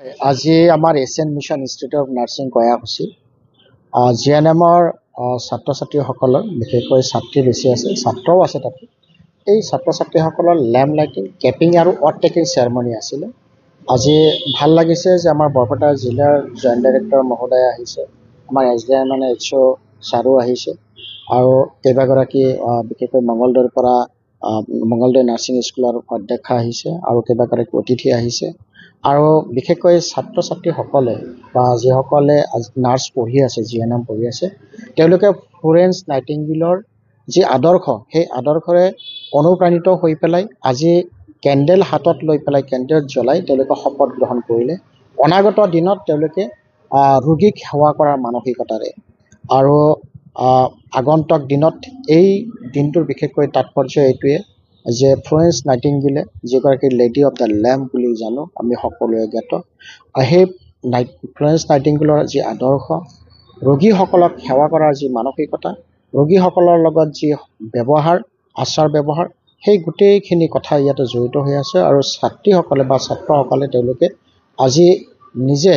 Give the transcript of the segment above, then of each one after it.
আজি আমাৰ Asian mission institute of nursing কয়াকুছি জিএনএমৰ ছাত্ৰ ছাত্ৰীসকলৰ বিশেষকৈ ছাত্ৰী বেছি আছে, ছাত্ৰও আছে তাতে। এই ছাত্ৰ ছাত্ৰীসকলৰ লেম্প লাইটিং, কেপিং আৰু অথ টেকিং চেৰেমনি আছিলে। আজি ভাল লাগিছে যে আমাৰ বৰপেটা জিলাৰ জইণ্ট ডাইৰেক্টৰ মহোদয় আহিছে, আমাৰ SDM HO ছাৰো আহিছে আৰু কেইবাগৰাকী বিশেষকৈ মঙলদৈৰ পৰা মঙলদৈ নাৰ্ছিং স্কুলৰ অধ্যক্ষা আহিছে আৰু কেইবাগৰাকী অতিথি আহিছে। আৰু বিশেষকৈ ছাত্ৰ ছাত্ৰীসকলে বা যিসকলে নাৰ্ছ পঢ়ি আছে, GNM পঢ়ি আছে, তেওঁলোকে ফ্লোৰেন্স নাইটিংগেলৰ যি আদৰ্শ, সেই আদৰ্শৰে অনুপ্ৰাণিত হৈ পেলাই আজি কেণ্ডেল হাতত লৈ পেলাই কেণ্ডেল জ্বলাই তেওঁলোকে শপত গ্ৰহণ কৰিলে অনাগত দিনত তেওঁলোকে ৰোগীক সেৱা কৰাৰ মানসিকতাৰে। আৰু আগন্তুক দিনত এই দিনটোৰ বিশেষকৈ তাৎপৰ্য এইটোৱে যে ফ্লোৰেন্স নাইটিংগেলে যিগৰাকী লেডি অফ দ্য লেম্প বুলি জানো আমি সকলোৱে জ্ঞাত, সেই ফ্লোৰেন্স নাইটিংগেলৰ যি আদৰ্শ, ৰোগীসকলক সেৱা কৰাৰ যি মানসিকতা, ৰোগীসকলৰ লগত যি ব্যৱহাৰ, আচাৰ ব্যৱহাৰ, সেই গোটেইখিনি কথা ইয়াতে জড়িত হৈ আছে। আৰু ছাত্ৰীসকলে বা ছাত্ৰসকলে তেওঁলোকে আজি নিজে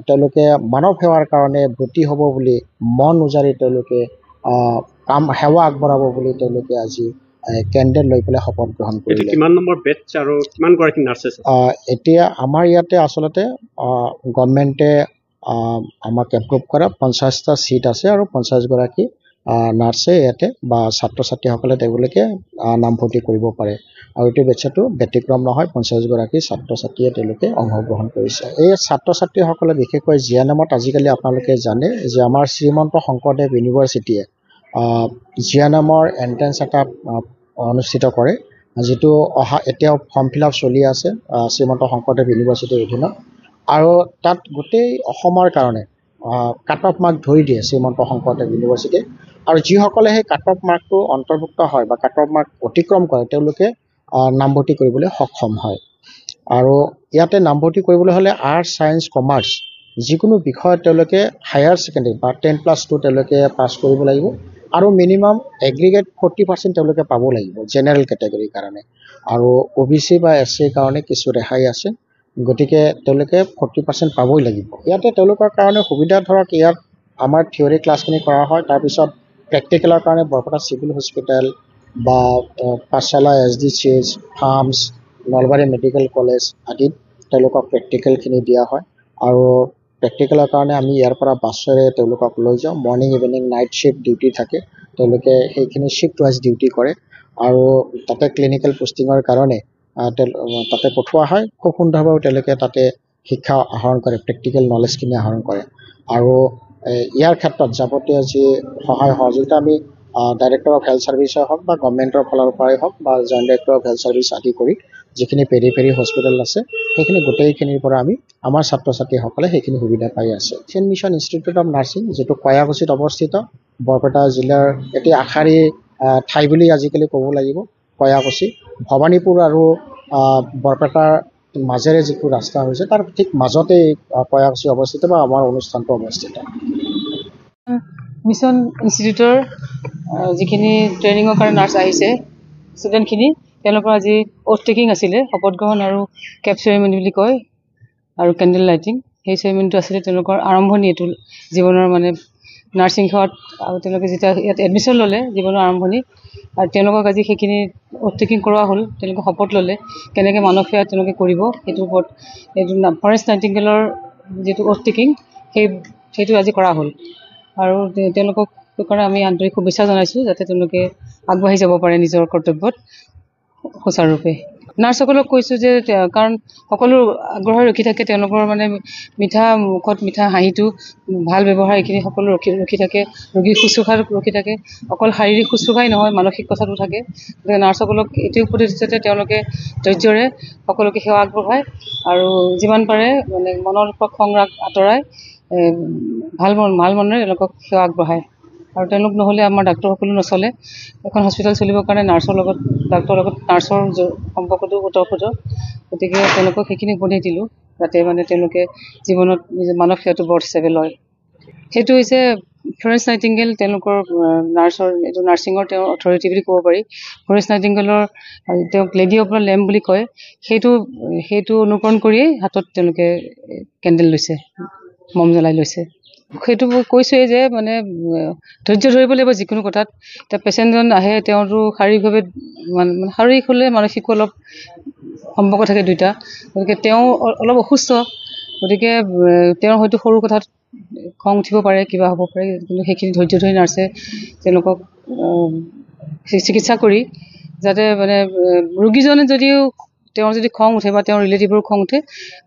তেওঁলোকে মানৱ সেৱাৰ কাৰণে ব্ৰতী হ'ব বুলি মন উজাৰি তেওঁলোকে সেৱা আগবঢ়াব বুলি তেওঁলোকে আজি কেণ্ডেল লৈ পেলাই শপত গ্ৰহণ কৰিলে। কিমান নম্বৰ বেটছ আৰু কিমান গৰাকী নাৰ্ছ আছে? এতিয়া আমাৰ ইয়াতে আচলতে গভৰ্ণমেণ্টে আমাক এপ্ৰুভ কৰা 50টা ছিট আছে আৰু 50 গৰাকী নাৰ্ছে ইয়াতে বা ছাত্ৰ ছাত্ৰীসকলে তেওঁলোকে নামভৰ্তি কৰিব পাৰে। আৰু এইটো বেটছটো ব্যতিক্ৰম নহয়, 50 গৰাকী ছাত্ৰ ছাত্ৰীয়ে তেওঁলোকে অংশগ্ৰহণ কৰিছে। এই ছাত্ৰ ছাত্ৰীসকলে বিশেষকৈ GNMত আজিকালি আপোনালোকে জানে যে আমাৰ শ্ৰীমন্ত শংকৰদেৱ ইউনিভাৰ্চিটিয়ে GNMৰ এণ্ট্ৰেঞ্চ এটা অনুষ্ঠিত কৰে, যিটো এতিয়াও ফৰ্ম ফিল আপ চলি আছে শ্ৰীমন্ত শংকৰদেৱ ইউনিভাৰ্চিটিৰ অধীনত। আৰু তাত গোটেই অসমৰ কাৰণে কাট অফ মাৰ্ক ধৰি দিয়ে শ্ৰীমন্ত শংকৰদেৱ ইউনিভাৰ্চিটিয়ে। আৰু যিসকলে সেই কাট অফ মাৰ্কটো অন্তৰ্ভুক্ত হয় বা কাট অফ মাৰ্ক অতিক্ৰম কৰে তেওঁলোকে নামভৰ্তি কৰিবলৈ সক্ষম হয়। আৰু ইয়াতে নামভৰ্তি কৰিবলৈ হ'লে আৰ্টছ, ছায়েন্স, কমাৰ্চ যিকোনো বিষয়ত তেওঁলোকে হায়াৰ ছেকেণ্ডেৰী বা 10+2 তেওঁলোকে পাছ কৰিব লাগিব আৰু মিনিমাম এগ্ৰিগেট 40% তেওঁলোকে পাব লাগিব জেনেৰেল কেটেগৰীৰ কাৰণে। আৰু OBC বা SCৰ কাৰণে কিছু ৰেহাই আছে, গতিকে তেওঁলোকে 40% পাবই লাগিব। ইয়াতে তেওঁলোকৰ কাৰণে সুবিধা, ধৰক ইয়াত আমাৰ থিয়ৰী ক্লাছখিনি কৰা হয়, তাৰপিছত প্ৰেক্টিকেলৰ কাৰণে বৰপেটা চিভিল হস্পিটেল বা পাঠশালা SDCH, farms, Nalbari medical college আদিত তেওঁলোকক প্ৰেক্টিকেলখিনি দিয়া হয়। আৰু প্ৰেক্টিকেলৰ কাৰণে আমি ইয়াৰ পৰা বাছেৰে তেওঁলোকক লৈ যাওঁ। Morning evening night shift duty থাকে, তেওঁলোকে সেইখিনি শ্বিফ্ট ৱাইজ ডিউটি কৰে। আৰু তাতে ক্লিনিকেল পোষ্টিঙৰ কাৰণে তাতে পঠোৱা হয়। খুব সুন্দৰভাৱে তেওঁলোকে তাতে শিক্ষা আহৰণ কৰে, প্ৰেক্টিকেল নলেজখিনি আহৰণ কৰে। আৰু ইয়াৰ ক্ষেত্ৰত যাৱতীয় যি সহায় সহযোগিতা আমি ডাইৰেক্টৰ অফ হেল্থ ছাৰ্ভিচে হওক বা গভৰ্ণমেণ্টৰ ফালৰ পৰাই হওক বা joint director of health service আদি কৰি যিখিনি পেৰি হস্পিটেল আছে সেইখিনি গোটেইখিনিৰ পৰা আমাৰ ছাত্ৰ ছাত্ৰীসকলে সেইখিনি সুবিধা পাই আছে। Asian mission institute of nursing, যিটো কয়াকুছিত অৱস্থিত, বৰপেটা জিলাৰ এটি আগশাৰী ঠাই বুলি আজিকালি ক'ব লাগিব। কয়াকুছি, ভৱানীপুৰ আৰু বৰপেটাৰ মাজেৰে যিটো ৰাস্তা হৈছে তাৰ ঠিক মাজতে কয়াকুছি অৱস্থিত বা আমাৰ অনুষ্ঠানটো অৱস্থিত। মিছন ইনষ্টিটিউটৰ যিখিনি ট্ৰেইনিঙৰ কাৰণে নাৰ্ছ আহিছে ষ্টুডেণ্টখিনি, তেওঁলোকৰ আজি অথ টেকিং আছিলে, শপত গ্ৰহণ আৰু কেপ চেৰেমনি বুলি কয়, আৰু কেণ্ডেল লাইটিং। সেই চেৰেমনিটো আছিলে তেওঁলোকৰ আৰম্ভণি, এইটো জীৱনৰ মানে নাৰ্ছিং সেৱাত। আৰু তেওঁলোকে যেতিয়া ইয়াত এডমিশ্যন ল'লে জীৱনৰ আৰম্ভণি, আৰু তেওঁলোকক আজি সেইখিনি অথ টেকিং কৰোৱা হ'ল। তেওঁলোকে শপত ল'লে কেনেকৈ মানৱ সেৱা তেওঁলোকে কৰিব, সেইটোৰ ওপৰত এইটো ফ্লোৰেন্স নাইটিংগেলৰ যিটো অথ টেকিং সেইটো আজি কৰা হ'ল। আৰু তেওঁলোকক কাৰণে আমি আন্তৰিক শুভেচ্ছা জনাইছোঁ, যাতে তেওঁলোকে আগবাঢ়ি যাব পাৰে নিজৰ কৰ্তব্যত সুচাৰুৰূপে। নাৰ্ছসকলক কৈছোঁ যে কাৰণ সকলো আগ্ৰহে ৰখি থাকে, তেওঁলোকৰ মানে মিঠা মুখত মিঠা হাঁহিটো, ভাল ব্যৱহাৰ, এইখিনি সকলো ৰখি থাকে। ৰোগীৰ শুশ্ৰূষা ৰখি থাকে, অকল শাৰীৰিক শুশ্ৰূষাই নহয়, মানসিক কথাটো থাকে। গতিকে নাৰ্ছসকলক এইটোৱে উপদেশ দিছে যে তেওঁলোকে ধৈৰ্যৰে সকলোকে সেৱা আগবঢ়ায় আৰু যিমান পাৰে মানে মনৰ খং ৰাগ আঁতৰাই ভাল মনেৰে তেওঁলোকক সেৱা আগবঢ়ায়। আৰু তেওঁলোক নহ'লে আমাৰ ডাক্তৰসকলো নচলে। এখন হস্পিটেল চলিবৰ কাৰণে নাৰ্ছৰ লগত নাৰ্ছৰ সম্পৰ্কটো ওতঃপ্ৰোত। গতিকে তেওঁলোকক সেইখিনি উপদেশ দিলোঁ, যাতে মানে তেওঁলোকে জীৱনত মানৱ সেৱাটো ব্ৰত হিচাপে লয়। সেইটো হৈছে ফ্লৰেন্স নাইটিংগেল তেওঁলোকৰ নাৰ্ছৰ এইটো নাৰ্ছিঙৰ তেওঁ অথৰিটি বুলি ক'ব পাৰি। ফ্লৰেন্স নাইটিংগেলৰ তেওঁক লেডি অফ দ্য লেম্প বুলি কয়, সেইটো অনুকৰণ কৰিয়েই হাতত তেওঁলোকে কেণ্ডেল লৈছে, মম জ্বলাই লৈছে। সেইটো মই কৈছোঁৱেই যে মানে ধৈৰ্য ধৰিব লাগিব যিকোনো কথাত। এতিয়া পেচেণ্টজন আহে, তেওঁতো শাৰীৰিকভাৱে শাৰীৰিক হ'লে মানসিকো অলপ সম্পৰ্ক থাকে দুইটা, গতিকে তেওঁ অলপ অসুস্থ, গতিকে তেওঁৰ হয়তো সৰু কথাত খং উঠিব পাৰে, কিবা হ'ব পাৰে, কিন্তু সেইখিনি ধৈৰ্য ধৰি নাৰ্ছে তেওঁলোকক চিকিৎসা কৰি যাতে মানে ৰোগীজনে যদিও তেওঁৰ যদি খং উঠে বা তেওঁৰ ৰিলেটিভৰ খং উঠে,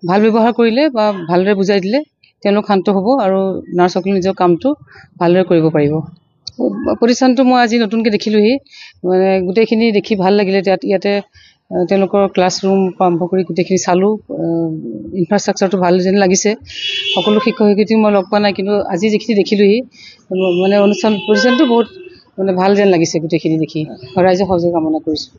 ভাল ব্যৱহাৰ কৰিলে বা ভালদৰে বুজাই দিলে তেওঁলোক শান্ত হ'ব আৰু নাৰ্ছসকলে নিজৰ কামটো ভালদৰে কৰিব পাৰিব। প্ৰতিষ্ঠানটো মই আজি নতুনকৈ দেখিলোঁহি, মানে গোটেইখিনি দেখি ভাল লাগিলে। ইয়াতে তেওঁলোকৰ ক্লাছৰুম আৰম্ভ কৰি গোটেইখিনি চালোঁ, ইনফ্ৰাষ্ট্ৰাকচাৰটো ভাল যেন লাগিছে। সকলো শিক্ষক শিক্ষয়িত্ৰীক মই লগ পোৱা নাই, কিন্তু আজি যিখিনি দেখিলোঁহি মানে প্ৰতিষ্ঠানটো বহুত মানে ভাল যেন লাগিছে গোটেইখিনি দেখি। ৰাইজৰ সহযোগ কামনা কৰিছোঁ।